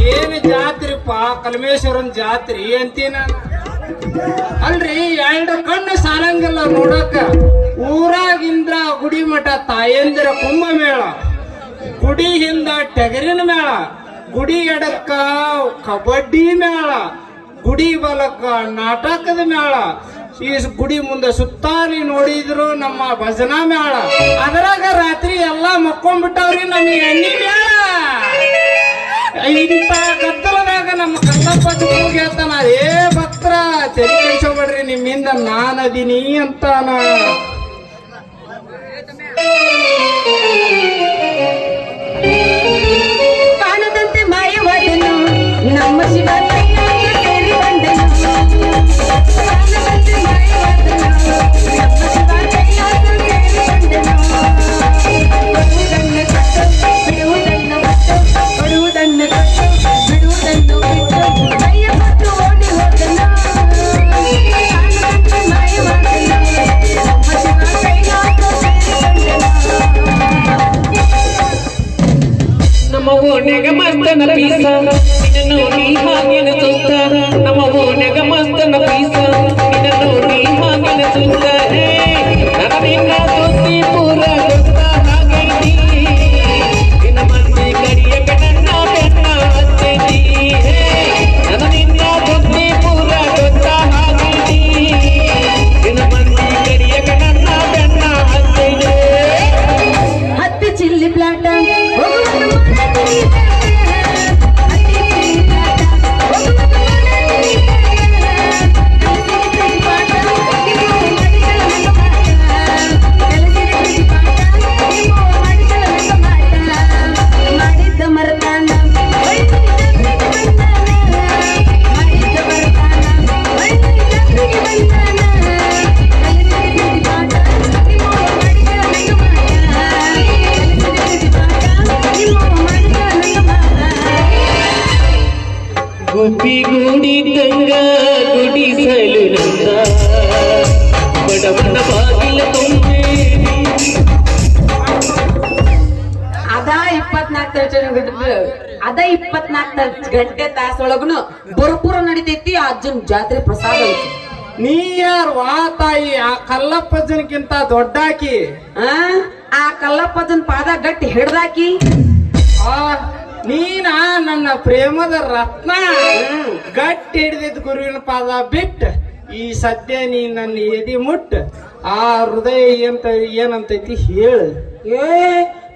ಏನ್ ಜಾತ್ರಿಪ್ಪ ಕಲ್ಮೇಶ್ವರನ್ ಜಾತ್ರಿ ಅಂತೀನ ಅಲ್ರಿ. ಎರಡು ಕಣ್ಣು ಸಾಲಂಗಿಲ್ಲ ನೋಡಕ. ಊರಾಗಿಂದ್ರ ಗುಡಿ ಮಠ ತಾಯಂದಿರ ಕುಂಭಮೇಳ, ಗುಡಿ ಹಿಂದ ಟಗರಿನ ಮೇಳ, ಗುಡಿ ಎಡಕ್ಕ ಕಬಡ್ಡಿ ಮೇಳ, ಗುಡಿ ಬಲಕ್ಕ ನಾಟಕದ ಮೇಳ, ಈ ಗುಡಿ ಮುಂದೆ ಸುತ್ತಾಲಿ ನೋಡಿದ್ರು ನಮ್ಮ ಭಜನಾ ಮೇಳ. ಅದರಾಗ ರಾತ್ರಿ ಎಲ್ಲಾ ಮಕ್ಕೊಂಡ್ಬಿಟ್ಟವ್ರಿ ನಮಗೆ ಎಣ್ಣಿ ಮೇಳ. ಇಂತ ಗದ್ದಲದಾಗ ನಮ್ಮ ಕಲ್ಲಪ್ಪ ಹೋಗಿ ಹೇಳ್ತಾನ, ಏ ಭಕ್ತರ ತೆರಿ ಕೆಲ್ಸೋಬೇಡ್ರಿ, ನಿಮ್ಮಿಂದ ನಾನದೀನಿ ಅಂತಾನ. ಕಾಣದಂತೆ ಮಾಯವಾದನು ನಮ್ಮ ಶಿವ ಸೇರಿ ಬಂದನು. ಕಾಣದಂತೆ ಮಾಯವಾದನು ನಮ್ಮ ಶಿವ ಸೇರಿ ಬಂದನು. ಬಿಡುವುದನ್ನು ಬಿಟ್ಟು ಬಿಡುವುದನ್ನು ಬಿಡುವುದನ್ನು ಬಿಟ್ಟು ಕೈಯ ಕೊಟ್ಟು ಓಡಿ ಹೋದನು. ಕಾಣದಂತೆ ಮಾಯವಾದನು ನಮ್ಮ ಶಿವ ಸೇರಿ ಬಂದನು. ನಮ್ಮ ಓಣ್ಯಾಗ ಮಸ್ತನ ಪೀಸ ನಿನ್ನ ನೋಡಿ ಹಾಗೇನ ಸುತ್ತ. ನಮ್ಮ ಓಣ್ಯಾಗ ಮಸ್ತನ ಪೀಸ ನಿನ್ನ ನೋಡಿ ಹಾಗೇನ ಸುತ್ತ. ನಿನ್ನ ಸುದ್ದಿ ಪೂರ ಗೊತ್ತ ಹಾಗೈತಿ. ನಿನ್ನ ಮಂದಿ ಕರಿಯಕ ನನ್ನ ಬೆನ್ನ ಹತ್ತೈತಿ. ನಿನ್ನ ಸುದ್ದಿ ಪೂರ ಗೊತ್ತ ಹಾಗೈತಿ. ನಿನ್ನ ಮಂದಿ ಕರಿಯಕ ನನ್ನ ಬೆನ್ನ ಹತ್ತೈತಿ. ಹತ್ತಿ ಚಿಲ್ಲಿ ಪ್ಲಾಟ ಗುಬ್ಬಿಗೂಡಿದಂಗ ಗುಡಿಸಲು ನಂದ ಬಡವನ ಬಾಗಿಲ ತುಂಬೆ. ಅದ 24 ಗಂಟೆ ತಾಸೊಳಗನು ಬರಪುರ ನಡಿತೈತಿ. ಅಜ್ಜನ್ ಜಾತ್ರೆ ಪ್ರಸಾದ ಐತಿ. ನೀ ಯಾರು ವಾ ತಾಯಿ? ಆ ಕಲ್ಲಪ್ಪಜ್ಜನಕ್ಕಿಂತ ದೊಡ್ಡಾಕಿ. ಆ ಕಲ್ಲಪ್ಪಜನ್ ಪಾದ ಗಟ್ಟಿ ಹಿಡ್ದಾಕಿ. ನೀನ ನನ್ನ ಪ್ರೇಮದ ರತ್ನ. ಗಟ್ಟಿ ಹಿಡಿದಿದ್ ಗುರುವಿನ ಪಾದ ಬಿಟ್ಟ ಈ ಸದ್ಯ ನೀ ನನ್ನ ಎದಿ ಮುಟ್ಟ. ಆ ಹೃದಯ ಏನಂತೈತಿ ಹೇಳು.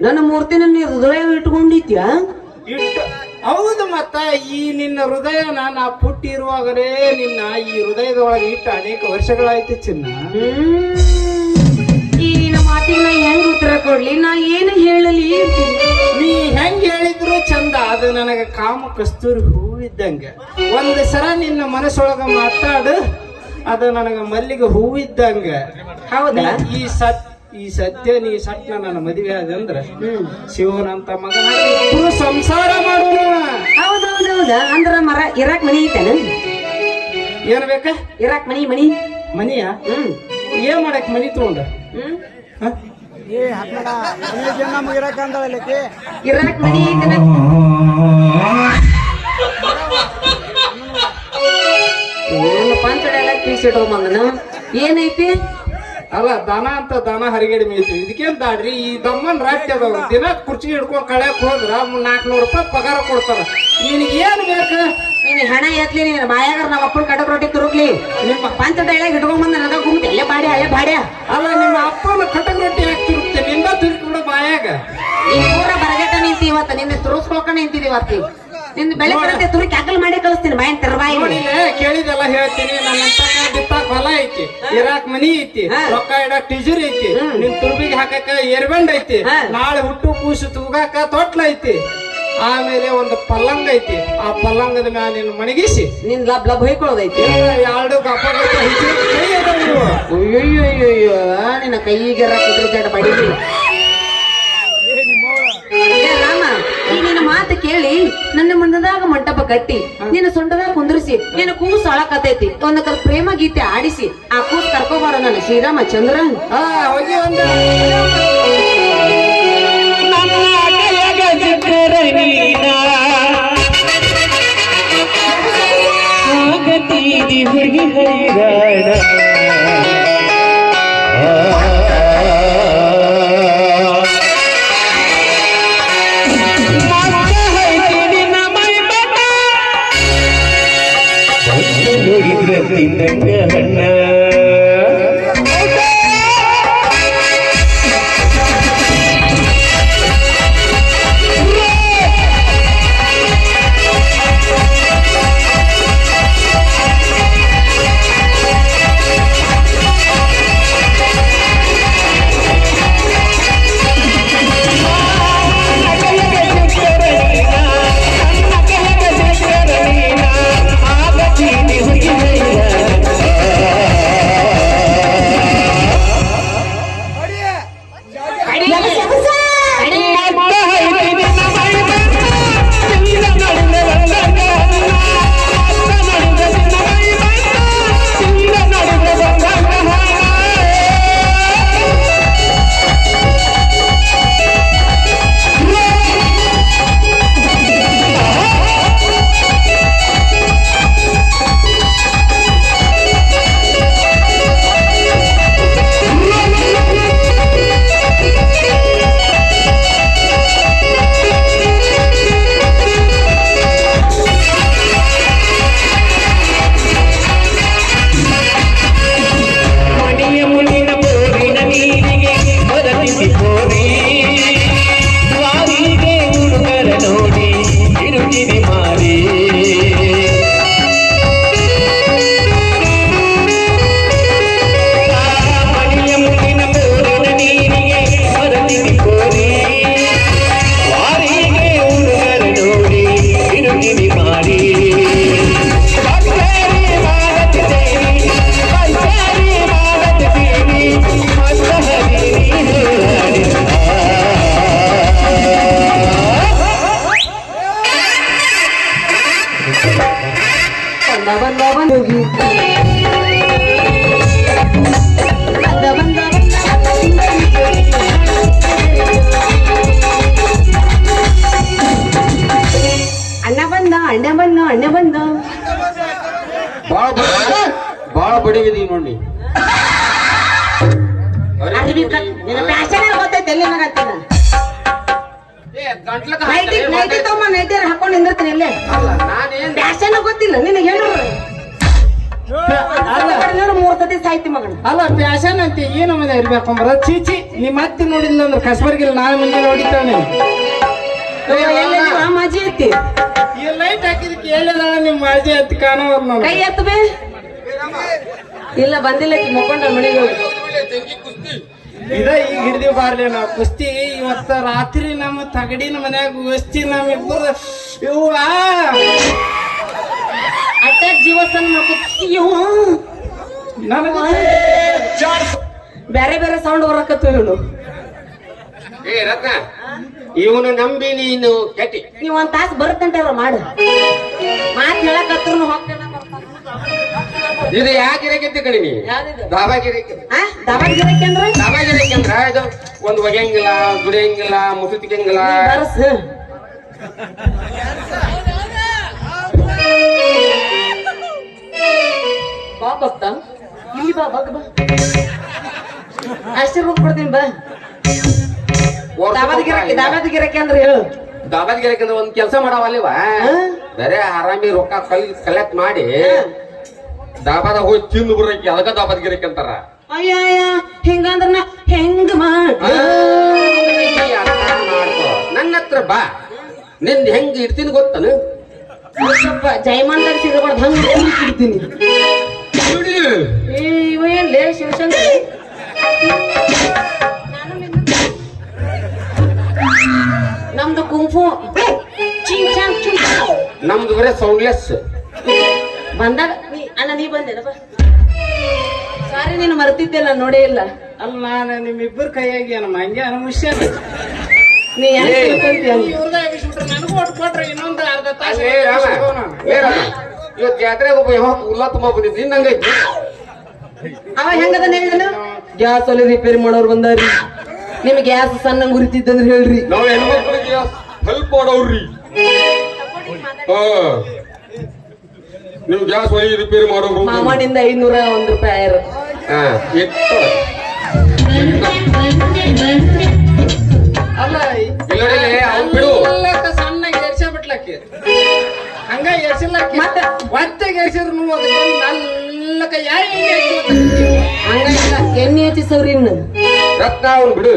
ನನ್ನ ಮೂರ್ತಿನ ನೀ ಹೃದಯ ಇಟ್ಕೊಂಡಿದ್ಯಾ? ಇಟ್ಟು ಹೌದು. ಮತ್ತ ಈ ನಿನ್ನ ಹೃದಯ ನಾ ಪುಟ್ಟಿರುವಾಗಲೇ ನಿನ್ನ ಈ ಹೃದಯದೊಳಗೆ ಇಟ್ಟು ಅನೇಕ ವರ್ಷಗಳಾಯ್ತು ಚಿನ್ನ. ಈ ನಿನ್ನ ಮಾತಿಗೆ ನಾ ಹೆಂಗ್ ಉತ್ತರ ಕೊಡ್ಲಿ? ನಾ ಏನು ಹೇಳಲಿ? ನೀ ಹೆಂಗ್ ಹೇಳಿದ್ರು ಚಂದ. ಅದು ನನಗ ಕಾಮ ಕಸ್ತೂರಿ ಹೂವಿದ್ದಂಗ. ಒಂದ್ ಸರ ನಿನ್ನ ಮನಸ್ಸೊಳಗ ಮಾತಾಡು, ಅದು ನನಗ ಮಲ್ಲಿಗೆ ಹೂವಿದ್ದಂಗ. ಹೌದಾ? ಈ ಸದ್ಯ ನೀ ಸಟ್ನ ನನ್ನ ಮದುವೆ ಆದಂದ್ರ ಶಿವನಂತ ಮಗನ ಸಂಸಾರ ಮಾಡೋಣ. ಹೌದೌದೌದ. ಅಂದ್ರ ಮರ ಇರಾಕ್ ಮನಿ ಐತೇನ? ಏನ್ ಬೇಕ? ಇರಾಕ್ ಮನಿ ಮನಿಯ? ಏನ್ ಮಾಡಕ್ ಮನಿ ತಗೊಂಡ? ಇರಾಕ್ ಮನಿ ಐತೇನ? ಪಂಚಡ ಎಲ್ಲ ತೀಸಿಡೋ ಏನೈತಿ? ಅಲ್ಲ ದನ ಅಂತ ದನ ಹರಿಗಡಿ ಮೇಯ್ತೀವಿ. ಇದಕ್ಕೇನ್ ದಾಡ್ರಿ? ಈ ದಮ್ಮನ್ ರಾಟ್ಯ ಅದಾವ. ದಿನ ಕುರ್ಚಿ ಹಿಡ್ಕೊಂಡ್ ಕಳ್ಯಾಕ್ ಹೋದ್ರ 400 ರೂಪಾಯಿ ಪಗಾರ ಕೊಡ್ತಾರ. ನಿನಗೆ ಏನ್ ಬೇಕ? ನೀನ್ ಹಣ ಎತ್ಲಿ, ನೀನ್ ಬಾಯಾಗ ನಮ್ಮ ಅಪ್ಪನ ಕಟಕ್ ರೊಟ್ಟಿ ತುರುಕ್ಲಿ. ನಿಮ್ಮ ಪಂಚಡ ಎಲ್ಲ ಹಿಡ್ಕೊಂಡ್ ಬಂದ ನನಗ ಗುಮ್ತಿ ಎಲ್ಲ ಬಾಡ್ಯ. ಅಲ್ಲ ನಿಮ್ಮ ಅಪ್ಪನ ಕಟಕ್ ರೊಟ್ಟಿ ಹಾಕಿ ತುರುಕ್ತೆ, ನಿಂದ ತುರುಕಿ ಬಿಡು ಬಾಯಾಗ. ಈ ಪೂರ ಬರಗಟ್ಟ ನಿಂತಿ ಇವತ್ತ ನಿನ್ನ ತುರುಸ್ಕೊಳಕ ನಿಂತಿದೀವಿ ಅತ್ತಿ ನಿಂದು ಬೆಳಗ್ಗೆ ತುರಿ ಕ್ಯಾಕಲ್ ಮಾಡಿ ಕಳಿಸ್ತೀನಿ ಬಾಯನ್ ತೆರವಾಯಿ ನೋಡಿಲ್ಲ ಕೇಳಿದೆಲ್ಲ ಹೇಳ್ತೀನಿ ನನ್ನ ಬಿತ್ತಾಕ ಹೊಲ ಐತಿ ಇರಾಕ್ ಮನಿ ಐತಿ ರೊಕ್ಕ ಇಡಾಕ್ ಟಿಜುರಿ ಐತಿ ನಿನ್ ತುರ್ಬಿಗೆ ಹಾಕಕ ಏರ್ಬಂಡ್ ಐತಿ ನಾಳೆ ಹುಟ್ಟು ಕೂಸು ತೂಗಾಕ ತೊಟ್ಲ ಐತಿ ಆಮೇಲೆ ಒಂದು ಪಲ್ಲಂಗ ಐತಿ ಆ ಪಲ್ಲಂಗದ ಮ್ಯಾಲ ನಿನ್ನ ಮಣಗಿಸಿ ನಿನ್ ಲಬ್ ಲಬ್ ಹೊಯ್ಕೊಳ್ಳೋದೈತಿ ಎರಡು ಗಪ್ಪ ಅಯ್ಯಯ್ಯೋ ನಿನ್ನ ಕೈಗೆ ಕುದುರೆ ಬಡಿಲಿ ರಾಮ ಈ ನಿನ್ನ ಮಾತು ಕೇಳಿ ನನ್ನ ಮಂದದಾಗ ಮಂಟಪ ಕಟ್ಟಿ ನಿನ್ನ ಸೊಂಟದಾಗ ಕುಂದ್ರಿಸಿ ನಿನ್ನ ಕೂಸು ಅಳಕತೈತಿ ಒಂದ ಕಲ್ ಪ್ರೇಮ ಗೀತೆ ಆಡಿಸಿ ಆ ಕೂಸು ಕರ್ಕೋಬಾರ ನನ್ನ ಶ್ರೀರಾಮಚಂದ್ರ ಹೋಗಿ ಒಂದು ಆಗತೀದಿ ಹುಡುಗಿ ಹೈರಾಣ ತಿಂದಂಗ ಹಣ್ಣ ಅಣ್ಣ ಬಂದ ಬಾಳ ಬಡಿಗಿದೀವಿ ನೋಡಿ ಗೊತ್ತೈತೆ ಎಲ್ಲಿ ನೈಟಿ ಹಾಕೊಂಡು ನಿಂದಿರ್ತೀನಿ ಇಲ್ಲೇ ಫ್ಯಾಷನ್ ಗೊತ್ತಿಲ್ಲ ನಿನಗೆ ಹೇಳು 3 ಸತಿ ಸಾಯ್ತಿ ಮಗನ ಅಲ್ಲ ಫ್ಯಾಷನ್ ಅಂತ ಏನು ಮನೆ ಇರ್ಬೇಕಂಬ್ರ ಚೀಚಿ ನೀ ಮತ್ತೆ ನೋಡಿಲ್ಲ ಅಂದ್ರೆ ಕಸ್ಬರ್ಗಿಲ್ಲ ನಾಳೆ ಮುಂದೆ ನೋಡಿತಾನೆ ಮಾಜಿ ಐತಿ ಈ ಲೈಟ್ ಹಾಕಿದಕ್ಕೆ ಹೇಳಿದ ನಿಮ್ ಮಾಜಿ ಅಂತ ಕಾಣೋರ್ ನಾವು ಕೈ ಎತ್ತಬೇ ಇಲ್ಲ ಬಂದಿಲ್ಲ ಮುಕ್ಕೊಂಡ ಮನೆಗೆ ಇದ ಈಗ ಹಿಡ್ದಿ ಬಾರ್ಲಿ ನಾವು ಕುಸ್ತಿ ಇವತ್ತ ರಾತ್ರಿ ನಮ್ಮ ತಗಡಿನ ಮನ್ಯಾಗ ಕುಸ್ತಿ ನಮ್ಮಿಬ್ಬರು ಇವ ಅಟ್ಯಾಕ್ ಜೀವಸ್ಥಾನ ಮಾಡ್ಕೊತೀವ ಬೇರೆ ಬೇರೆ ಸೌಂಡ್ ಬರಕತ್ತು ಇವನು ರತ್ನ ಇವನು ನಂಬಿ ನೀನು ಕೆಟ್ಟಿ ನೀವ್ ಒಂದ್ ತಾಸ್ ಬರುತ್ತಂಟಲ್ಲ ಮಾಡು ಮಾತ್ ಹೇಳಕತ್ರು ಹೋಗ್ತೇನೆ ಇದು ಯಾಕೆ ಗಿರಕೈತಿ ಕಡಿಮೆ ದಾಬಾಗಿರಕ್ಕೆ ದಾಬಾಗಿರಕ್ಕೆ ಅಂದ್ರ ದಾಬಾಗಿರಕ್ಕೆ ಅಂದ್ರ ಇದು ಒಂದು ಒಗೆಯಂಗಿಲ್ಲ ದುಡಿಯಂಗಿಲ್ಲ ಮುಸುತಿಕಂಗಿಲ್ಲ ಬರಸ್ ಬಾ ಭಕ್ತ ಇಲ್ಲಿ ಬಾ ಬಗ್ ಬಾ ಅಷ್ಟೇ ರೂಪ್ ಕೊಡ್ತೀನಿ ಬಾ ದಾಬಾದಿಗಿರಕ್ಕೆ ಅಂದ್ರೆ ಹೇಳು ದಾಬಾದಿಗಿರಕ್ಕೆ ಅಂದ್ರೆ ಒಂದ್ ಕೆಲಸ ಮಾಡವಲ್ಲಿವ ಬೇರೆ ಆರಾಮಿ ರೊಕ್ಕ ಕಲೆಕ್ಟ್ ಮಾಡಿ ದಾಬಾದಾಗ ಹೋಗಿ ತಿಂದು ಬರಕ್ಕೆ ಅದಕ್ಕ ದಾಬಾದಿಗಿರಕ್ಕೆ ಅಂತಾರ ಅಯ್ಯ ಹಿಂಗಂದ್ರ ಹೆಂಗ್ ಮಾಡ್ಕೋ ನನ್ನ ಹತ್ರ ಬಾ ನಿನ್ ಹೆಂಗ್ ಇಡ್ತೀನಿ ಗೊತ್ತಾನ? ಸ್ವಲ್ಪ ಜಯಮಾನ್ದಾಗ ಸಿಗಬಾರ್ದು ಹಂಗ ಇಡ್ತೀನಿ. ಇವ ಏನ್ ಲೇ ಶಿವಶಂಕರ್? ನಮ್ದು ಕುಂಫು ನಮ್ದು ಬರೇ ಸೌಂಡ್ಲೆಸ್. ಬಂದಾಗ ಅಣ್ಣ ನೀ ಬಂದೇನಪ್ಪ. ಸಾರಿ ನೀನು ಮರ್ತಿದ್ದೆಲ್ಲ ನೋಡೇ ಇಲ್ಲ. ಅಲ್ಲ ನಾನು ನಿಮ್ಮಿಬ್ಬರ ಕೈಯಾಗಿ ನಮ್ಮ ಹಂಗೆ ಅನುಮಿಷ್ಯ ನೀ ಯಾಕೆ ತಿಳ್ಕೊಂತೀಯ? ನನಗೂ ಒಟ್ಟು ಕೊಟ್ರೆ ಇನ್ನೊಂದು ಅರ್ಧ ತಾಸು ಇವತ್ತು ಜಾತ್ರೆಗೆ ಒಬ್ಬ ಯಾವ ಉಲ್ಲಾ ತುಂಬಾ ಬಂದಿದ್ದು ನಿನ್ನಂಗೈತಿ. ಅವ ಹೆಂಗದನ್ನ ಹೇಳಿದನು? ಗ್ಯಾಸ್ ಒಲೆ ರಿಪೇರಿ ಮಾಡೋರು ಬಂದಾರಿ, ನಿಮ್ಗೆ ಗ್ಯಾಸ್ ಸಣ್ಣ ಗುರಿತಿದ್ದಂದ್ರೆ ಹೇಳ್ರಿ. ನಾವ್ ಹೆಣ್ಮಕ್ಳಿಗೆ ಹೆಲ್ಪ್ ಮಾಡೋರ್ರಿ. ನೀವು ಗ್ಯಾಸ್ ಒಯ್ಯಿ ರಿಪೇರಿ ಮಾಡೋರು. ಮಾಮನಿಂದ 501 ರೂಪಾಯಿ ಆಯ್ರು. ಅಲ್ಲ ಅವ್ನು ಬಿಡು. ಸಣ್ಣಗೆ ಎರ್ಸ ಬಿಟ್ಲಕ್ಕೆ ಹಂಗ ಎರ್ಸಿಲ್ಲಕ್ಕೆ ಮತ್ತೆ ಒತ್ತೆಗೆ ಎರ್ಸಿದ್ರು ನಲ್ಲಕ ಹಂಗ ಎಣ್ಣೆ ಹಚ್ಚಿಸವ್ರಿ ಇನ್ನು. ರತ್ನ ಅವ್ನು ಬಿಡು,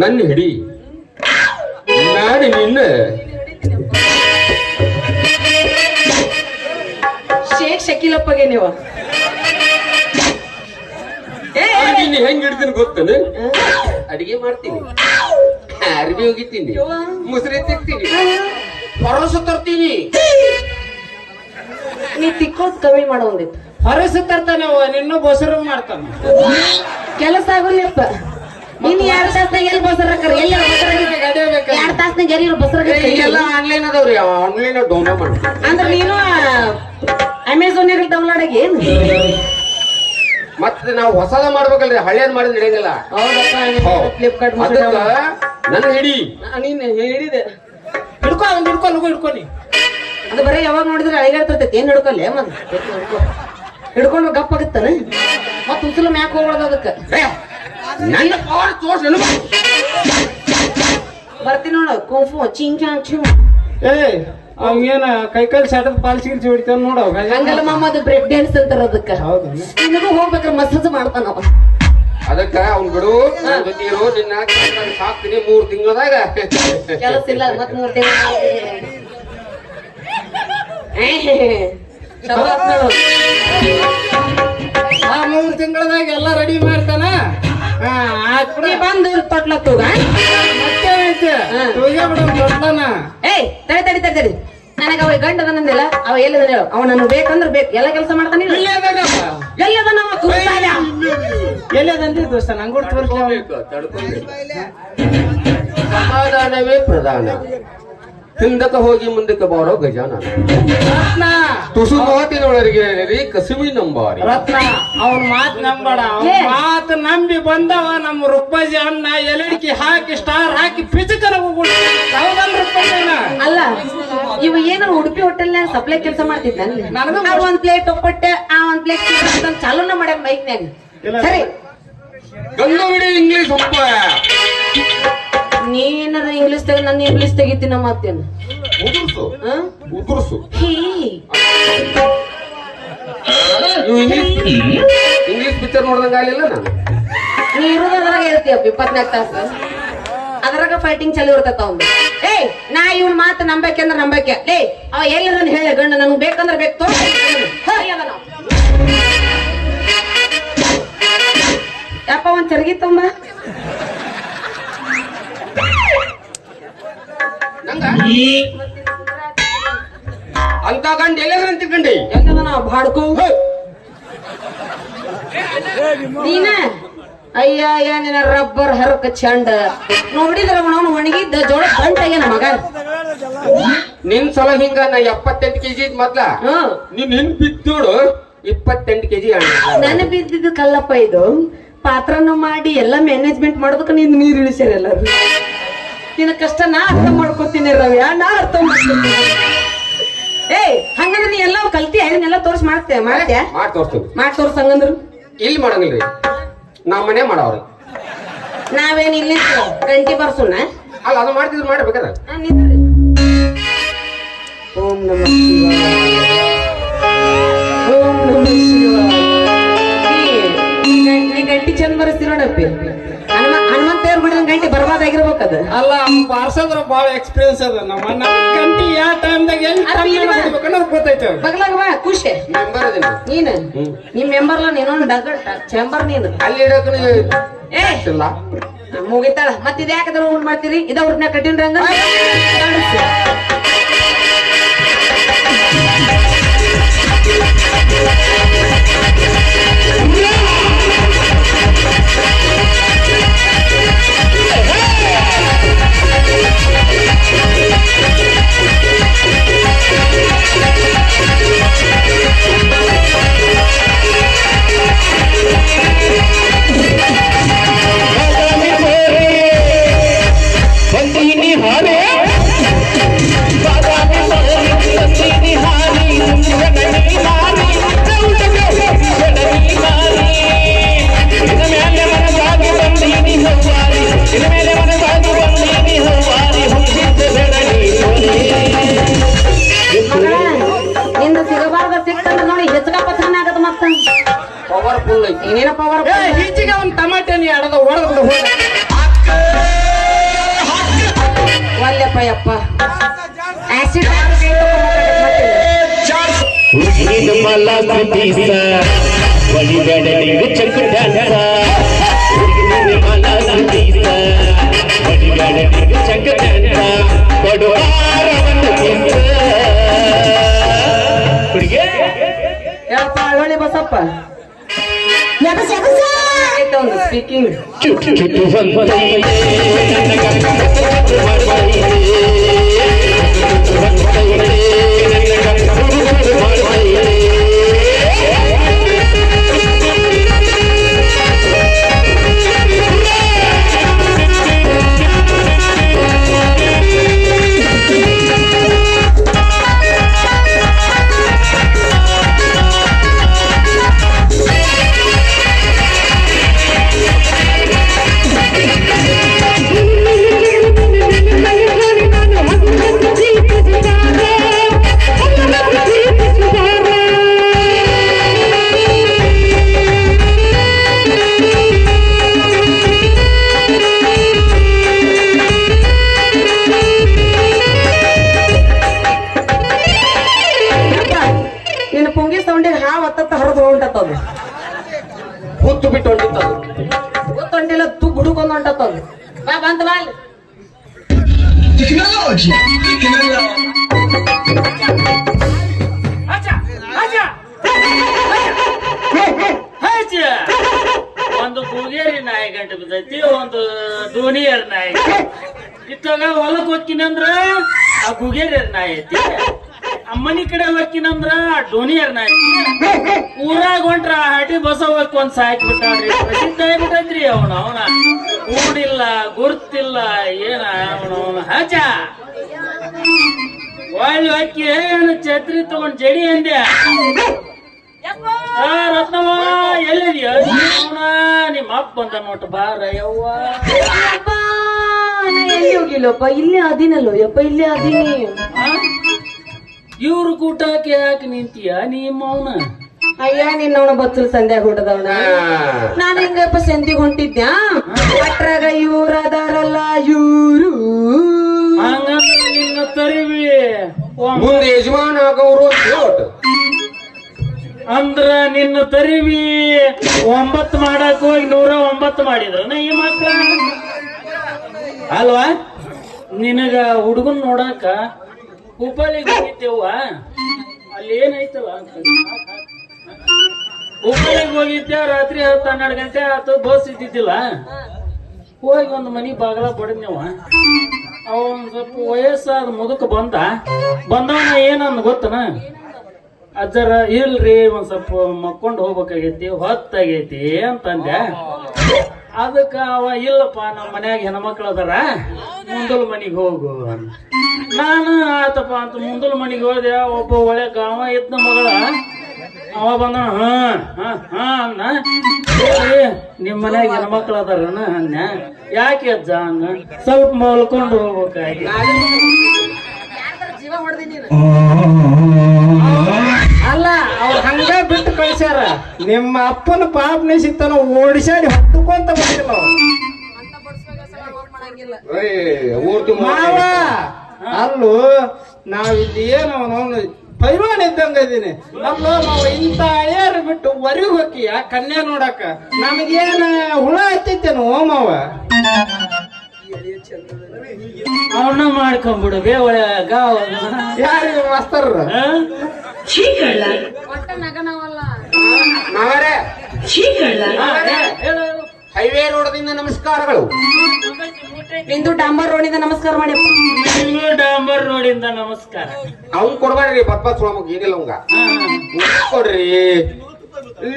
ನನ್ನ ಹಿಡಿ. ನಾನು ನಿನ್ನ ಶೇಖ್ ಶಕೀಲಪ್ಪಗೆ ನೀವು ನೀನು ಹೆಂಗ್ ಹಿಡ್ತೀನಿ ಗೊತ್ತೇನು? ಅಡಿಗೆ ಮಾಡ್ತೀನಿ, ಅರ್ಬಿ ಹೋಗಿತೀನಿ, ಮುಸ್ರಿ ತಿಕ್ತೀನಿ, ಪರಸ ತರ್ತೀನಿ. ನೀ ತಿಕ್ಕೋದ್ ಕಮ್ಮಿ ಮಾಡೋ ಒಂದಿತ್ತು. ಹೊರಸ ತರ್ತಾನೆ ನಿನ್ನೂ ಬಸರು ಮಾಡ್ತಾನ. ಕೆಲಸ ಆಗೋಲ್ಲಪ್ಪ. ನೀನ್ 2 ತಾಸ್ನಾಗ ಎಲ್ಲಿ ಬಸರಾಕರ? ಎಲ್ಲ 2 ತಾಸ್ನಾಗ ಎಲ್ಲಿ ಬಸರ? ಎಲ್ಲ ಆನ್ಲೈನ್ ಅದಾವ್ರಿ, ಆನ್ಲೈನ್ ಡೌನ್ಲೋಡ್ ಮಾಡಿ. ಅಂದ್ರೆ ನೀನು ಅಮೆಝಾನ್ ಡೌನ್ಲೋಡ್ ಆಗಿ ಏನು? ಮತ್ತೆ ನಾವು ಹೊಸದ ಮಾಡ್ಬೇಕಲ್ರಿ, ಹಳ್ಳೇದ್ ಮಾಡಿದ್ರೆ ನಡೆಯಂಗಿಲ್ಲ. ಫ್ಲಿಪ್ಕಾರ್ಟ್ ನನ್ನ ಹಿಡಿ. ನೀನ್ ಹೇಳಿದೆ ಹಿಡ್ಕೊ ಅವ್ನು ಹಿಡ್ಕೊ ಹಿಡ್ಕೊನಿ. ಅದು ಬರೀ ಯಾವಾಗ ನೋಡಿದ್ರೆ ಅಳಿಗಾಡ್ತೈತಿ. ಏನ್ ಹಿಡ್ಕೊಲ್ಲ ಮತ್ತೆ ಹಿಡ್ಕೊಂಡು ಗಪ್ಪ ಆಗತ್ತಾನ. ಮತ್ ಉಸುಲು ಮ್ಯಾಕ್ ಹೋಗ್ಬಾರ್ದು ಅದಕ್ಕೆ. ನನ್ನ ಪವರ್ ತೋರ್ಸ್. ಬರ್ತೀನಿ ನೋಡು ಕುಂಫು ಚಿಂಗ್ ಚಿಂಗ್. ಅವೇನ ಕೈಕಾಲ್ ಸಡದ್ ಪಾಲ್ಸಿ ಗಿಲ್ಸಿ ಹೊಡಿತಾವ ನೋಡ. ಹಂಗಲ್ಲ ಮಾಮ, ಅದು ಬ್ರೇಕ್ ಡ್ಯಾನ್ಸ್ ಅಂತಾರ ಅದಕ್ಕ. ಹೌದು, ನಿನಗೂ ಹೋಗ್ಬೇಕ್ರ ಮಸಾಜ್ ಮಾಡ್ತಾನವ. ಅದಕ್ಕ ಅವ್ನ್ ಬಿಡು, ನನ್ ಜೊತೆ ಇರು. ನಿನ್ನ ಸಾಕ್ತೀನಿ 3 ತಿಂಗಳದಾಗ. ಕೆಲಸ ಇಲ್ಲ ಮತ್ 3 ತಿಂಗಳು 3 ತಿಂಗಳದಾಗ ಎಲ್ಲ ರೆಡಿ ಮಾಡ್ತಾನ. ನೀ ಬಂದು ತೊಟ್ಲ ತೂಗ ಮತ್ತೆ ತೂಗ ಬಿಡ ತೊಟ್ಲನ. ಏಯ್ ತಡಿ ತಡಿ ತಡಿ ತಡಿ. ನನಗ ಅವ ಗಂಡ ಅದನ್ನಂದಿಲ್ಲ. ಅವ ಎಲ್ಲಿದ ಹೇಳು? ಅವ ನನಗ್ ಬೇಕಂದ್ರ ಬೇಕು, ಎಲ್ಲ ಕೆಲಸ ಮಾಡ್ತಾನೆ. ಎಲ್ಲದಂದಿ ದೋಸ್ತ ನಂಗೂ ತೋರಿಸ್ಬೇಕು. ಸಮಾಧಾನವೇ ಪ್ರಧಾನ. ಹಿಂದಕ್ಕೆ ಹೋಗಿ ಮುಂದಕ್ಕೆ ಬಾರೋ ಗಜಾನ. ರತ್ನ ತುಸು ಮಾತಿನೊಳಗೆ ಕಸುವಿ ನಂಬಾರಿ. ರತ್ನ ಅವನ್ ಮಾತ್ ನಂಬಡ. ಮಾತು ನಂಬಿ ಬಂದವ ನಮ್ಮ ರುಕ್ಬಾಜಿ ಅಣ್ಣ ಎಲಡಿಕೆ ಹಾಕಿ ಸ್ಟಾರ್ ಹಾಕಿ ಪಿಚಕರ ಅಲ್ಲ. ಇವ ಏನಾರು ಉಡುಪಿ ಹೋಟೆಲ್ನಾಗ ಸಪ್ಲೈ ಕೆಲಸ ಮಾಡ್ತಿದ್ದ. ನನಗೂ ಒಂದ್ ಪ್ಲೇಟ್ ಒಪ್ಪಟ್ಟೆ, ಆ ಒಂದ್ ಪ್ಲೇಟ್ ಚಾಲೂನ ಮಾಡ್ಯಾರ ಬೈಕ್ನ್ಯಾಗ. ಸರಿ ಗಂಗವಿಡಿ ಇಂಗ್ಲಿಷ್ ಒಪ್ಪ. ನೀನಾರ ಇಂಗ್ಲಿಷ್ ತೆಗ, ನನ್ನ ಇಂಗ್ಲಿಷ್ ತೆಗಿತೀನ ಮಾತೇನು? ಉದುರ್ಸು ಉದುರ್ಸು. ಇಂಗ್ಲಿಷ್ ಪಿಕ್ಚರ್ ನೋಡ್ದಂಗ ಆಗಲಿಲ್ಲ ನಾನು. ನೀ ಇರೋದು ಅದ್ರಾಗ ಹೇಳ್ತೀಯಪ್ಪ 24 ತಾಸು. ಅದ್ರಾಗ ಫೈಟಿಂಗ್ ಚಲೋ ಇರ್ತೈತ ಅವ್ನು. ಏಯ್ ನಾ ಇವ್ನ ಮಾತು ನಂಬೇಕಂದ್ರ ನಂಬೇಕೆ. ಏಯ್ ಅವ ಎಲ್ಲದನ್ನ ಹೇಳ ಗಂಡ ನನ್ಗೆ ಬೇಕಂದ್ರ ಬೇಕು ತೋ. ಯಪ್ಪ ಒಂದ್ ಚರ್ಗಿ ತುಂಬ. ಅಂತ ಗಂಡ ಎಲ್ಲಾದ್ರೂ ತಿಳ್ಕೊಂಡಿ ಹೆಂಗದ ಬಾಡ್ಕೋ ನೀನ. ಅಯ್ಯ ಅಯ್ಯ ನಿನ್ನ ರಬ್ಬರ್ ಹರಕ ಚಂಡ ನೋಡಿದ್ರ ಅವನು ಒಣಗಿದ್ದ ಜೋಳ ಗಂಟಾಗ್ಯಾನ ಮಗ. ನಿನ್ ಸಲ ಹಿಂಗ ನಾ 78 kg ಇದ್ ಮೊದ್ಲ. ನೀನ್ ಹಿಂಗ್ ಬಿದ್ದು ನೋಡು 28 kg. ನನ್ನ ಬಿದ್ದಿದ್ದು ಕಲ್ಲಪ್ಪ. ಇದು ಪಾತ್ರನ ಮಾಡಿ ಎಲ್ಲ ಮ್ಯಾನೇಜ್ಮೆಂಟ್ ಮಾಡೋದಕ್ಕ ನೀನ್ ನೀರ್ ಇಳಿಸ್ಯಾರ ಎಲ್ಲಾರು. ನಿನ್ನ ಕಷ್ಟ ನಾ ಅರ್ಥ ಮಾಡ್ಕೊತೀನಿ ರವ್ಯಾ, ನಾ ಅರ್ಥ ಮಾಡ್ಕೊತೀನಿ. ಏಯ್ ಹಂಗಂದ್ರ ನೀ ಎಲ್ಲ ಕಲ್ತಿ ಅದನ್ನೆಲ್ಲ ತೋರ್ಸ್ ಮಾಡ್ತೇ ಮಾಡ್ತ್ಯಾ? ಮಾಡಿ ತೋರ್ಸ್ತೀವಿ. ಮಾಡಿ ತೋರ್ಸ್ ಹಂಗಂದ್ರು. ಇಲ್ಲಿ ಮಾಡಂಗಿಲ್ರಿ, ನಮ್ಮ ಮನೆ ಮಾಡವ್ರಿ. ನಾವೇನ್ ಇಲ್ಲಿ ಗಂಟಿ ಬರ್ಸೋಣ. ಅಲ್ಲ ಅದು ಮಾಡ್ತಿದ್ರು ಮಾಡ್ಬೇಕಾರ. ಓಂ ನಮಃ ಶಿವಾಯ, ಓಂ ನಮಃ ಶಿವಾಯ. ನೀ ಗಂಟಿ ಚಂದ ಬರ್ಸ್ತಿ ನೋಡಪ್ಪಿ. ಹನುಮಂತ ದೇವ್ರ ಬಿಡಿದ ಗಂಟಿ ಬರ್ಬಾದಾಗಿರ್ಬೇಕದ. ಅಲ್ಲ ಬಾರ್ಸಂದ್ರ ಬಾಳ ಎಕ್ಸ್ಪೀರಿಯನ್ಸ್ ಅದ ನಮ್ಮ ಅಣ್ಣ ಗಂಟಿ ಯಾವ ಟೈಮ್ದಾಗ ಎಲ್ಲಿ ಅನ್ನೋದು ಗೊತ್ತೈತೆ ಅವ್ರಿಗೆ. ಬಗ್ಲಾಗ ಬಾ ಖುಷಿ ಮೆಂಬರ್ ಅದೀನಿ. ನೀನು ನಿಮ್ ಮೆಂಬರ್ಲ ನೀನೊಂದು ಡಗಟ್ ಚೇಂಬರ್ ನೀನು ಅಲ್ಲಿ ಇಡೋಕೆ ಏ ಇಲ್ಲ. ಮುಗಿತಾಳ ಮತ್ ಇದ್ ಯಾಕಂದ್ರೆ ಊಟ ಮಾಡ್ತೀರಿ ಇದ ಊಟನ ಕಟ್ಟಿನ್ರಿ ಹಂಗ ಬಂದೀನಿ ಹಾರೆ ಬಾದಾಮಿ ಬಂದೀನಿ ಹಾರಿ ಗಣನಿ ಮಾರಿ ಗಣನಿ ಮಾರಿ ಇದ ಮೇಲೆ ಮನಸಾಗಿ ಬಂದೀನಿ ಹವ್ವಾರಿ ಇದ ಮೇಲೆ ಮನಸಾಗಿ ಬಂದೀನಿ ಹವ್ವಾರಿ ಹುಟ್ಟಿದ್ದ ಗಣನಿ ನಿಂದ ಸಿಗಬಾರ್ದ ಸಿಕ್ತಂದ್ರ ನೋಡಿ ಹೆಚ್ಚಕ ಪತ್ರನ ಆಗದ ಮತ್ತ ಪವರ್ಫುಲ್ ಐತಿ. ಏನೇನ ಪವರ್ ಈಚೆಗೆ ಒಂದು ಟಮಾಟೆ ನೀ ಆಡದ ಹೊಡೆದು ಒಲ್ಲೆಪ್ಪ ಯಪ್ಪ ಆಸಿಡ್ ಹುಡುಗಿದ ಮಲ್ಲ ಸುದೀಸ ಒಲಿಬೇಡ ನಿಂಗ ಚಕ್ಕ ಡ್ಯಾನ್ಸ ಹುಡುಗಿದ ಮಲ್ಲ ಸುದೀಸ ಒಲಿಬೇಡ ನಿಂಗ ಚಕ್ಕ ಡ್ಯಾನ್ಸ ಕೊಡುವಾರವನ್ನು ಕಿಂಸ ಹುಡುಗಿ ಹೇಳಪ್ಪ ಅಳವಳ್ಳಿ ಬಸಪ್ಪ ಒಂದು ಸ್ಪೀಕಿಂಗ್ ಚುಟ್ಟು ಚುಟ್ಟು ಬಂದೈತೆ ನನ್ನ ಗಂಡ ಚುಟ್ಟು ಮಾಡ್ಬೈತೆ ಚುಟ್ಟು ಬಂದೈತೆ ನನ್ನ ಗಂಡ ಚುಟ್ಟು ಮಾಡ್ಬೈತೆ ನಿನ್ನ ಪುಂಗಿ ಸೌಂಡಿಗೆ ಹಾವು ಹತ್ತ ಹೊರದು ಹೊಂಟತ್ತದು ಕೂತು ಬಿಟ್ಟು ಹೊಂಟಿತ್ತದು. ಗೊತ್ತೊಂಟಿಲ್ಲ ತು ಗುಡುಕೊಂಡ್ ಹೊಂಟತ್ತದು ಬಾ ಬಂತ ಬಾ ಇಲ್ಲಿ. ಒಂದು ಕೂಗೇರಿ ನಾಯಿ ಗಂಟೆ ಬಿದ್ದೈತಿ ಒಂದು ದೋಣಿಯರ್ ನಾಯಿ ಇತ್ತಾಗ ಹೊಲಕ್ ಹೋಗ್ತೀನಂದ್ರ ಆ ಗುಗೇರಿಯರ್ ನಾಯಿ ಐತಿ ಅಮ್ಮನಿ ಕಡೆ ಹೋಗ್ತೀನಂದ್ರ ಆ ಡೋನಿಯರ್ ನಾಯಿ ಐತಿ ಊರಾಗ ಹೊಂಟ್ರ ಆ ಹಟಿ ಬಸ ಹೋಗಿ ಒಂದ್ ಸಾಯ್ಕ್ ಬಿಟ್ಟಾಡ್ರಿ ಪ್ರಸಿದ್ಧ ಆಗ್ಬಿಟ್ಟೈತ್ರಿ ಅವನ ಊಡಿಲ್ಲ ಗುರ್ತಿಲ್ಲ ಏನ ಅವನ ಹಜ ಒಳ್ಳೆ ಹಾಕಿ ಏನು ಛತ್ರಿ ತಗೊಂಡ್ ಜಡಿ ಅಂದೆ ರತ್ನವ್ವ ಎಲ್ಲಿದೀಯ ನಿಮ್ಮ ಅಪ್ಪ ಬಂದ ನೋಟ ಬಾರ ಯವ್ವ ಯಪ್ಪ, ನಾ ಎಲ್ಲಿ ಹೋಗಿಲ್ಲಪ್ಪ ಇಲ್ಲೇ ಅದಿನಲ್ಲೋ ಯಪ್ಪ ಇಲ್ಲೇ ಅದೀನಿ ಇವ್ರ ಕೂಟಕ್ಕೆ ಯಾಕೆ ನಿಂತೀಯ ನಿಮ್ಮ ಅವನ ಅಯ್ಯ ನಿನ್ನವನ ಬಚ್ಚಲು ಸಂಧ್ಯಾಗ ಹೊಟ್ಟದವನ ನಾನು ಹೆಂಗಪ್ಪ ಸಂಧಿಗೆ ಹೊಂಟಿದ್ಯಾ ಅಟ್ರಾಗ ಇವ್ರ ಅದಾರಲ್ಲ ಇವ್ರು ಹಂಗಂದ್ರೆ ನಿನ್ನ ತರಿವಿ ಮುಂದೆ ಯಜಮಾನ ಆಗೋರು ಅಂತ ಹೇಳ್ಬಿಟ್ಟು. ಅಂದ್ರ ನಿನ್ನ ತರಿವಿ 9 ಮಾಡಕ್ ಹೋಗಿ 109 ಮಾಡಿದ್ರ ಈ ಮಕ್ಳ ಅಲ್ವಾ ನಿನಗ ಹುಡುಗನ್ ನೋಡಾಕ ಹುಬ್ಬಳ್ಳಿಗೆ ಹೋಗಿದ್ದೇವ ಅಲ್ಲಿ ಏನೈತಲ್ಲ ಹುಬ್ಬಳ್ಳಿಗೆ ಹೋಗಿದ್ದೆ ರಾತ್ರಿ 10-12 ಗಂಟೆ ಆತು ಬಸ್ ಇದ್ದಿದ್ದಿಲ್ಲ ಹೋಗಿ ಒಂದು ಮನಿ ಬಾಗಲ ಬಡದ್ನೇವ ಅವನ್ ಸ್ವಲ್ಪ ವಯಸ್ಸಾದ ಮುದುಕ ಬಂದವನ ಏನಂದ್ ಗೊತ್ತನ ಅಜ್ಜರ ಇಲ್ರಿ ಒಂದ್ ಸ್ವಲ್ಪ ಮಕ್ಕೊಂಡ್ ಹೋಗ್ಬೇಕಾಗೈತಿ ಹೊತ್ತಾಗೈತಿ ಅಂತಂದೆ ಅದಕ್ಕ ಅವ ಇಲ್ಲಪ್ಪ ನಮ್ಮ ಮನ್ಯಾಗ ಹೆಣ್ಮಕ್ಳು ಅದಾರ ಮುಂದಲ್ ಮನಿಗ್ ಹೋಗು ನಾನು ಆತಪ್ಪ ಅಂತ ಮುಂದಲ್ ಮನಿಗ್ ಹೋದೆ ಒಬ್ಬ ಒಳ್ಳೆ ಗಾವ ಇದ್ದ ಮಗಳ ಅವ ಬಂದ ಅನ್ನ ನಿಮ್ ಮನ್ಯಾಗ ಹೆಣ್ಮಕ್ಳು ಅದಾರನ ಅನ್ನ ಯಾಕೆ ಅಜ್ಜ ಅನ್ನ ಸ್ವಲ್ಪ ಮಲ್ಕೊಂಡು ಹೋಗ್ಬೇಕಾಗಿ ಅಲ್ಲ ಅವ್ರು ಹಂಗ ಬಿಟ್ಟು ಕಳ್ಸ್ಯಾರ ನಿಮ್ಮ ಅಪ್ಪನ ಪಾಪನೆ ಸಿಗ್ತಾನ ಓಡಿಸಾಡಿ ಹೊತ್ತುಕೊಂತ ಬಂದಿಲ್ಲ ಊರ್ದು ಮಾವ ಅಲ್ಲೂ ನಾವಿಲ್ಲಿ ಏನು ಅವನು ಪೈಲ್ವಾನ್ ಇದ್ದಂಗ ಇದೀನಿ ಅಲ್ಲೋ ಮಾವ ಇಂತ ಅಳಿಯಾರು ಬಿಟ್ಟು ಹೊರಗೆ ಹೋಗಿಯ ಕನ್ಯಾ ನೋಡಕ ನಮಗೇನ ಹುಳ ಹತ್ತಿತ್ತೇನು ಓ ಮಾವ ಅವನ್ನ ಮಾಡ್ಕೊಂಡ್ಬಿಡು ಒಳಗ ಯಾರಿಗೆ ಮಾಸ್ತರ್ ನಾವರೇ ಹೈವೇ ರೋಡದಿಂದ ನಮಸ್ಕಾರಗಳು. ನಿಂದು ಡಾಂಬರ್ ರೋಡಿಂದ ನಮಸ್ಕಾರ ಮಾಡಿ ಡಾಂಬರ್ ರೋಡಿಂದ ನಮಸ್ಕಾರ. ಅವ್ನ್ ಕೊಡ್ಬೇಡ್ರಿ ಬದ್ಬತ್ ಸುಳಮಗ್ ಏನಿಲ್ಲ ಅವಂಗ ಕೊಡ್ರಿ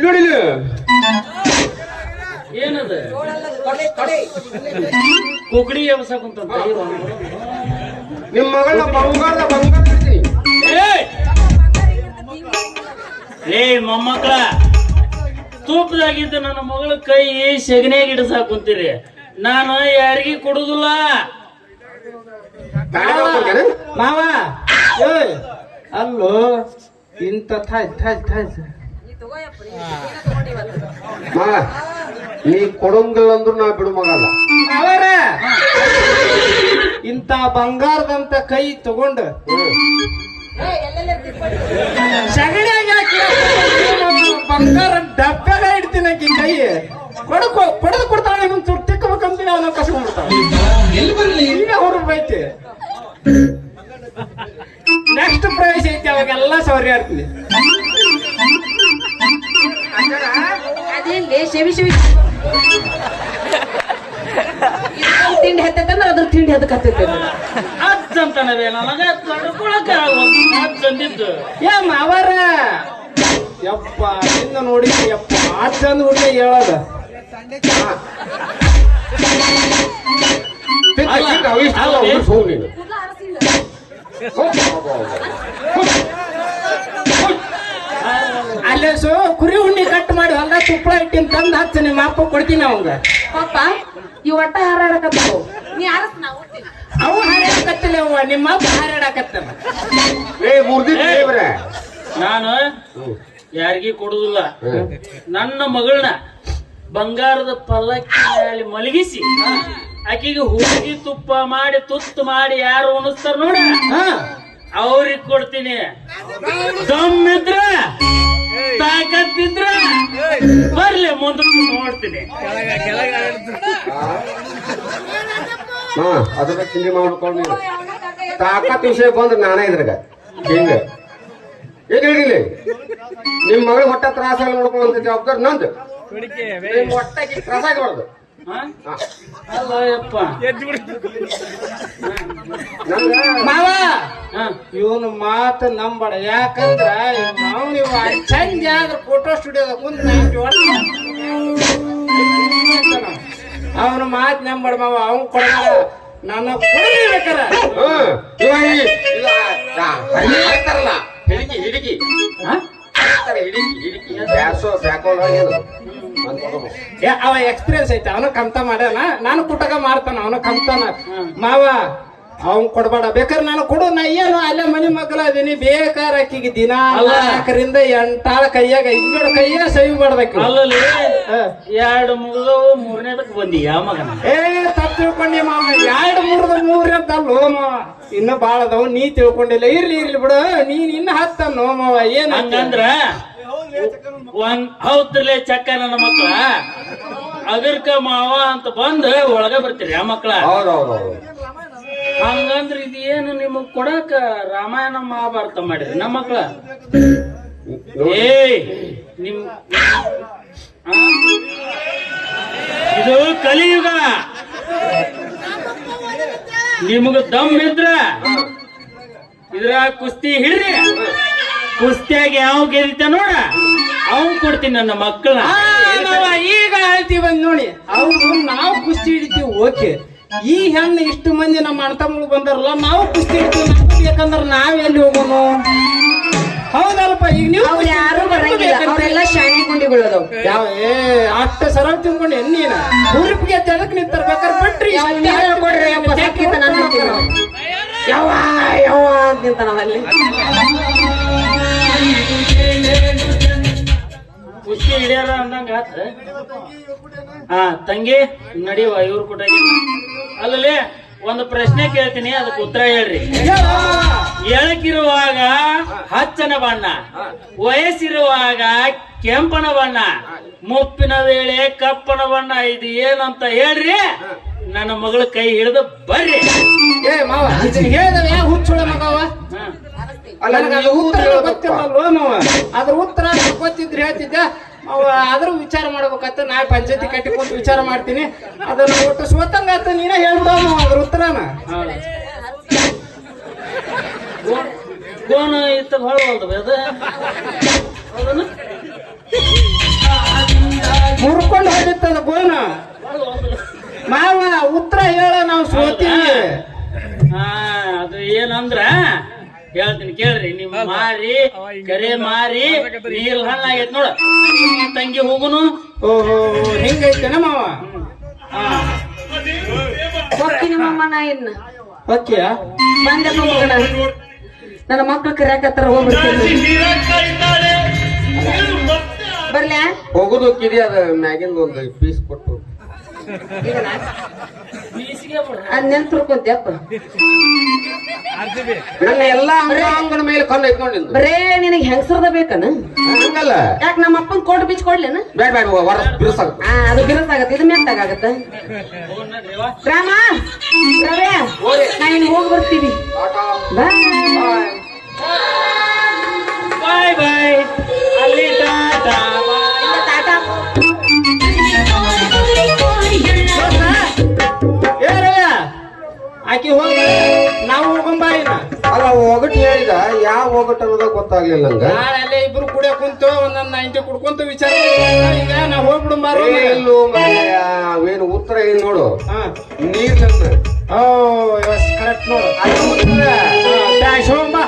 ನೋಡಿಲ್ಲ ಏನದ ಕುಕಡಿ ಎಬ್ಸಕುಂತ ನಿಮ್ ಮಗಳನ್ನ ಬಂಗಾರದ ಬಂಗಾರ ಇಡ್ತೀನಿ. ಏ ಮೊಮ್ಮಕ್ಕಳ ತೂಪದಾಗಿದ್ದ ನನ್ನ ಮಗಳ ಕೈ ಸೆಗನ್ಯಾಗ ಹಿಡಿಸಾಕುಂತೀರಿ. ನಾನು ಯಾರಿಗೂ ಕೊಡುದಿಲ್ಲ. ಮಾವ ಅಲ್ಲೋ ಇಂತ ನೀ ಕೊಡಂಗಿಲ್ಲ ಅಂದ್ರು ನಾ ಬಿಡು ಮಗಲ್ಲ. ಅವರ ಇಂತ ಬಂಗಾರದಂತ ಕೈ ತಗೊಂಡು ಸಗಣಿಯಾಗಿ ಹಾಕಿ ಬಂಗಾರ ಡಬ್ಬಾಗ ಇಡ್ತೀನಿ ಆಕಿ ಕೈ ಕೊಡದು ಕೊಡ್ತಾಳೆ ಇನ್ನೊಂದು ಚೂರು ತಿಕ್ಕಬೇಕಂತೀನಿ ಅವನ ಕಸ್ಕೊಂಡ್ಬಿಡ್ತಾಳೆ. ಈಗ ಅವ್ರು ಬೈತಿ ನೆಕ್ಸ್ಟ್ ಪ್ರವೇಶ ಐತಿ ಅವಾಗೆಲ್ಲ ಸೌರಿ ಆಡ್ತೀನಿ. ಅದೇನ್ಲಿ ಶೆವಿ ತಿಂಡಿ ಹತ್ತೈತಂದ್ರೆ ಅದ್ರ ತಿಂಡಿ ಹತ್ತಕತ್ತೈತೆ ಅಜ್ಜಂತಾನವೇ ನನಗ ತಡ್ಕೊಳಕ ತಂದಿದ್ದು ಮಾವರ ಯಪ್ಪ ನಿನ್ನ ನೋಡಿ ಯಪ್ಪ ಚಂದ ಹುಡುಗ ಹೇಳದ ಅಲ್ಲೇ ಕುರಿ ಉಣ್ಣಿ ಕಟ್ ಮಾಡಿ ಹೊಲ್ದ ತುಪ್ಪಳ ಇಟ್ಟಿನ ತಂದು ಹಚ್ಚ ನಿಮ್ಮ ಅಪ್ಪ ಕೊಡ್ತೀನಿ ಅವಂಗ. ಪಾಪ ಈ ಒಟ್ಟ ಹಾರಾಡಕತ್ತವು ನೀ ಅವು ಹಾರಾಡಕತ್ತಿಲ್ಲ ಅವ್ವ ನಿಮ್ಮ ಅಪ್ಪ ಹಾರಾಡಕತ್ತಲ್ಲ. ನಾನು ಯಾರಿಗೂ ಕೊಡುದಿಲ್ಲ. ನನ್ನ ಮಗಳನ್ನ ಬಂಗಾರದ ಪಲ್ಲಕ್ಕಿ ಮಲಗಿಸಿ ಆಕೆಗೆ ಹೋಗಿ ತುಪ್ಪ ಮಾಡಿ ತುತ್ತು ಮಾಡಿ ಯಾರು ಉಣಿಸ್ತಾರ ನೋಡ ಅವ್ರಿಗೆ ಕೊಡ್ತೀನಿ. ದಮ್ಮಿದ್ರ ತಾಕತ್ತಿದ್ರ ಬರ್ಲಿ ಮುಂದೆ ನೋಡ್ತೀನಿ. ಅದನ್ನ ತಿಂಡಿ ಮಾಡ್ಕೊಂಡು ತಾಕತ್ ವಿಷಯ ಬಂದ್ರೆ ನಾನೇ ಇದ್ರಾಗ ಹಿಂಗ ಏನ್ ಹೇಳಿಲ್ಲ. ನಿಮ್ ಮಗಳ ಹೊಟ್ಟ ತ್ರಾಸ ನೋಡ್ಕೊಳ್ಳುವಂತ ಜವಾಬ್ದಾರಿ ನಂದು. ನಿಮ್ ಹೊಟ್ಟೆಗೆ ತ್ರಾಸ ಆಗಬಾರ್ದು. ಅಲ್ಲಪ್ಪ ಮಾವ ಇವನು ಮಾತು ನಂಬಡ. ಯಾಕಂದ್ರ ನಾವು ನೀವು ಚಂದ ಆದ್ರ ಫೋಟೋ ಸ್ಟುಡಿಯೋದ ಕುಂತ ಅವನ ಮಾತು ನಂಬಡ ಮಾವ. ಅವನ್ ಕೊಡ ನನ್ನ ಕೊಡಬೇಕಾರ ಹಿಡಿಕಿ ಹಿಡಿಕಿ ಅವ ಎಕ್ಸ್ಪೀರಿಯನ್ಸ್ ಐತೆ. ಅವನು ಕಮ್ತ ಮಾಡ್ಯಾನ, ನಾನು ಕುಟಕ ಮಾಡ್ತಾನ, ಅವನು ಕಮ್ತಾನ. ಮಾವ ಅವನ್ ಕೊಡ್ಬೇಡ, ಬೇಕಾದ್ರೆ ನಾನು ಕೊಡು. ನಾ ಏನು ಅಲ್ಲೇ ಮನಿ ಮಕ್ಕಳ ಅದೀನಿ. ಬೇಕಾದ್ರೆ ಆಕಿಗೆ ದಿನ 4ರಿಂದ 8 ಕೈಯಾಗ ಇದ್ಬೇಡ ಕೈಯಾಗ ಸವಿ ಮಾಡ್ಬೇಕು. ಅಲ್ಲಲ್ಲಿ 2 ಮುಗಿದವು 3ನೇದಕ್ಕೆ ಬಂದಿ ಯಾವ ಮಗನ ತಪ್ಪು ತಿಳ್ಕೊಂಡಿ ಮಾವ. 2 3 ಅಂತಲ್ಲೋ ಮಾವ, ಇನ್ನು ಬಾಳ ಅದಾವ. ನೀ ತಿಳ್ಕೊಂಡಿಲ್ಲ. ಇರ್ಲಿ ಬಿಡು, ನೀನ್ ಇನ್ನ ಹತ್ತನ್ನೋ ಮಾವ. ಏನ್ ಹಂಗಂದ್ರ ಹೌದ್ರಲ್ಲೇ ಚಕ್ಕ ನನ್ನ ಮಕ್ಕಳ ಅಗರ್ಕ ಮಾವ ಅಂತ ಬಂದ್ ಒಳಗ ಬರ್ತೀರಿ ಆ ಮಕ್ಕಳ. ಹಂಗಂದ್ರ ಇದು ಏನು ನಿಮಗ್ ಕೊಡಾಕ ರಾಮಾಯಣ ಮಹಾಭಾರತ ಮಾಡಿರಿ ನಮ್ಮ ಮಕ್ಕಳ. ನಿಮ್ ಇದು ಕಲಿಯುಗ. ನಿಮಗ ದಮ್ ಇದ್ರ ಇದ್ರ ಕುಸ್ತಿ ಹಿಡ್ರಿ. ಕುಸ್ತಿಯಾಗ ಯಾವ ಗೆದಿತ ನೋಡ ಅವ್ನ್ ಕೊಡ್ತೀನಿ ನನ್ನ ಮಕ್ಕಳ. ಈಗ ಹೇಳ್ತೀವಿ ಬಂದ್ ನೋಡಿ. ಅವ್ರು ನಾವು ಕುಸ್ತಿ ಹಿಡಿತೀವಿ ಓಕೆ. ಈ ಹೆಣ್ಣು ಇಷ್ಟು ಮಂದಿ ನಮ್ಮ ಅಣ್ಣ ತಮ್ಮಗಳು ಬಂದಾರಲ್ಲ, ನಾವು ಕುಸ್ತಿ ಹಿಡಿತೀವಿ. ನಮ್ಗೆ ಬೇಕಂದ್ರ ನಾವ್ ಎಲ್ಲಿ ಹೋಗೋನು? ಹೌದಲ್ಪ. ಈಗ ನೀವು ಯಾರು ಬರಂಗಿಲ್ಲ, ಅವರೆಲ್ಲ ಶಾಣಿ ಗುಂಡಿಗಳು. ಅಷ್ಟು ಸರಳ ತಿಳ್ಕೊಂಡು ಎನ್ನೀನ ಹುರುಪಿಗೆ ತೆಳಕ್ ನಿಂತಾರ. ಬೇಕಾದ್ರೆ ಬಿಟ್ರಿ ಯಾವ ಯಾವ ಅಂತ ನಾವಲ್ಲಿ ಕುಸ್ತಿ ಹಿಡಿಯಾರ ಅಂದಂಗ ಆತ. ತಂಗಿ ನಡಿಯವ ಇವ್ರ ಕೊಟ್ಟಾಗಿ. ಅಲ್ಲಲ್ಲಿ ಒಂದು ಪ್ರಶ್ನೆ ಕೇಳ್ತೀನಿ, ಅದಕ್ಕೆ ಉತ್ತರ ಹೇಳ್ರಿ. ಎಳಕಿರುವಾಗ ಹಚ್ಚನ ಬಣ್ಣ, ವಯಸ್ಸಿರುವಾಗ ಕೆಂಪನ ಬಣ್ಣ, ಮುಪ್ಪಿನ ವೇಳೆ ಕಪ್ಪನ ಬಣ್ಣ. ಇದು ಏನಂತ ಹೇಳ್ರಿ, ನನ್ನ ಮಗಳ ಕೈ ಹಿಡಿದು ಬರ್ರಿ. ಏ ಮಾವ ಇದನ್ನ ಹೇಳಿದವ ಯಾ ಹುಚ್ಚುಳ ಮಗವ? ಅಲ್ಲ ನನಗೆ ಅದು ಉತ್ತರ ಗೊತ್ತಿಲ್ಲಲ್ವ ಮಾವ? ಅದ್ರ ಉತ್ತರ ಗೊತ್ತಿದ್ರೆ ಹೇಳ್ತಿದ್ದೆ. ಅದ್ರ ವಿಚಾರ ಮಾಡ್ಬೇಕತ್ತ. ನಾ ಪಂಚಾಯತಿ ಕಟ್ಟಿ ಕುಂತು ವಿಚಾರ ಮಾಡ್ತೀನಿ. ಅದನ್ನ ಒಟ್ಟು ಸ್ವತಂತ್ರ ನೀನೇ ಹೇಳ್ಬಿಡವ ಮಾವ ಅದ್ರ ಉತ್ತರನ. ಗೋಣ ಇತ್ತ ಹೊಳವಲ್ದು ಅದು ಮುರ್ಕೊಂಡು ಹೋಗಿತ್ತದ ಗೋನ. ಮಾವ ಉತ್ತರ ಹೇಳ, ನಾವು ಸೋತೀವಿ. ಅದು ಏನಂದ್ರ ಹೇಳ್ತೀನಿ ಕೇಳ್ರಿ. ನಿಮ್ ಮಾರಿ ಕರೆ ಮಾರಿ ನೀರ್ ಹಣ್ಣಾಗೈತ್ ನೋಡ. ತಂಗಿ ಹೋಗುನು. ಓಹೋ ಹಿಂಗೈತೇನ ಮಾವ? ಹೋಗ್ತೀನಿ ಮಮ್ಮ. ನಾ ಇನ್ನ ಓಕೆ ಬಂದಪ್ಪ ಮಗನ, ನನ್ನ ಮಕ್ಳು ಕರ್ಯಾಕತ್ತಾರ, ಹೋಗ್ಬಿಡ್ತೀನಿ. ಬರ್ಲ್ಯಾ? ಹೋಗುದು ಕಿರಿ ಅದ ಮ್ಯಾಗಿಂದ ಒಂದು ಪೀಸ್ ಕೊಟ್ಟು ಅದ್ ನೆನ್ ತುರ್ಕೊಂತ್ಯಪ್ಪ. ನನ್ನ ಎಲ್ಲಾ ಅಂಗನ ಮೇಲೆ ಕಣ್ಣು ಐತ್ಕೊಂಡಿದ್ದು. ಬರೇ ನಿನಗ್ ಹೆಂಗಸರದ ಬೇಕನ? ಹಂಗಲ್ಲ, ಯಾಕೆ ನಮ್ಮ ಅಪ್ಪನ್ ಕೋಟ್ ಬೀಚ್ ಕೊಡ್ಲೇನ? ಬೇಡ ಬೇಡ ವರ ಬಿರುಸಾಗುತ್ತೆ. ಅದು ಬಿರುಸಾಗತ್ತೆ, ಇದು ಮೆತ್ತಾಗತ್ತ. ರಾಮ ರವ್ಯ, ನಾ ಇನ್ನು ಹೋಗಿ ಬರ್ತೀವಿ. ಬಾಯ್. ಬಾಯ್ ಬಾಯ್. ಅಲ್ಲಿ ಟಾಟಾ ಇಲ್ಲ, ಟಾಟಾ. ಏ ರಯ್ಯ, ಆಕಿ ಹೋಗ, ನಾವು ಹೋಗಂಬಾಯಿನ. ಅಲ್ಲ ಒಗಟ್ ಹೇಳಿದ, ಯಾವ ಒಗಟ್ ಅನ್ನೋದ ಗೊತ್ತಾಗ್ಲಿಲ್ಲ ನಂಗ. ನಾಳೆ ಅಲ್ಲೇ ಇಬ್ರು ಕುಡಿಯ ಕುಂತು ಒಂದೊಂದ್ 90 ಕುಡ್ಕೊಂತ ವಿಚಾರ ಮಾಡ್ಕೊಂಡ. ಈಗ ನಾ ಹೋಗ್ಬಿಡುಂಬಾರ. ಎಲ್ಲೂ ಅವೇನು ಉತ್ತರ ಏನ್ ನೋಡು, ಹಾ ನೀರ್ ಓ ಕರೆಕ್ಟ್ ನೋಡು. ಅದು ಉತ್ತರ. ಡ್ಯಾಶ್ ಹೋಗಂಬಾ.